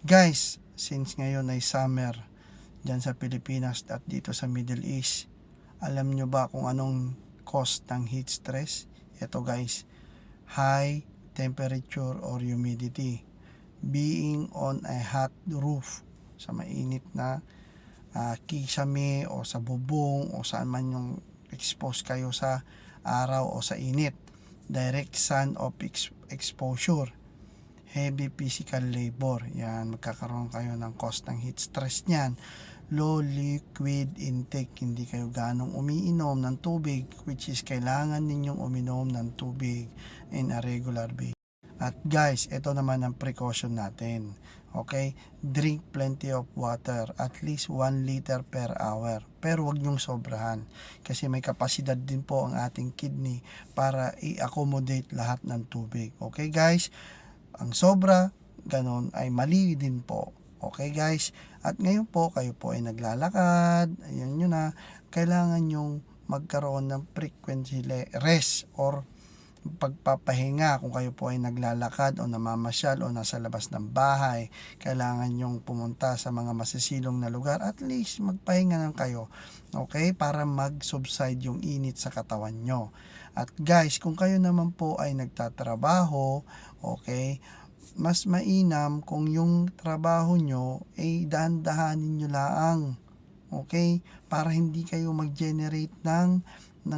Guys, since ngayon ay summer dyan sa Pilipinas at dito sa Middle East, alam nyo ba kung anong cause ng heat stress? Ito guys, high temperature or humidity. Being on a hot roof, sa mainit na kisame o sa bubong o saan man yung expose kayo sa araw o sa init. Direct sun of exposure. Heavy physical labor. Yan, magkakaroon kayo ng cost ng heat stress niyan. Low liquid intake. Hindi kayo ganong umiinom ng tubig, which is kailangan ninyong uminom ng tubig in a regular basis. At guys, ito naman ang precaution natin. Okay? Drink plenty of water. At least 1 liter per hour. Pero wag nyong sobrahan. Kasi may kapasidad din po ang ating kidney para i-accommodate lahat ng tubig. Okay guys? Ang sobra, ganon ay mali din po. Okay guys? At ngayon po, kayo po ay naglalakad. Ayan nyo na. Kailangan nyong magkaroon ng frequency rest or pagpapahinga. Kung kayo po ay naglalakad o namamasyal o nasa labas ng bahay, kailangan nyong pumunta sa mga masisilong na lugar. At least magpahinga lang kayo. Okay? Para mag-subside yung init sa katawan nyo. At guys, kung kayo naman po ay nagtatrabaho, okay, mas mainam kung yung trabaho nyo ay dahan-dahanin nyo laang. Okay? Para hindi kayo mag-generate ng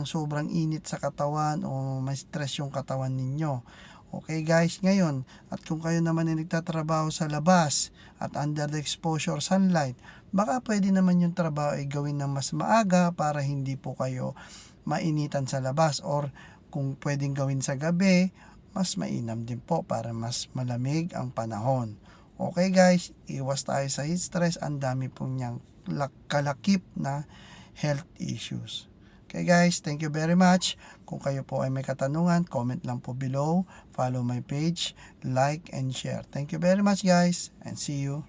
sobrang init sa katawan o may stress yung katawan ninyo. Okay guys, ngayon, at kung kayo naman ay nagtatrabaho sa labas at under the exposure sunlight, baka pwede naman yung trabaho ay gawin ng mas maaga para hindi po kayo mainitan sa labas, or kung pwedeng gawin sa gabi, mas mainam din po para mas malamig ang panahon. Okay guys, iwas tayo sa heat stress. Ang dami pong niyang kalakip na health issues. Okay guys, thank you very much. Kung kayo po ay may katanungan, comment lang po below. Follow my page, like and share. Thank you very much guys, and see you.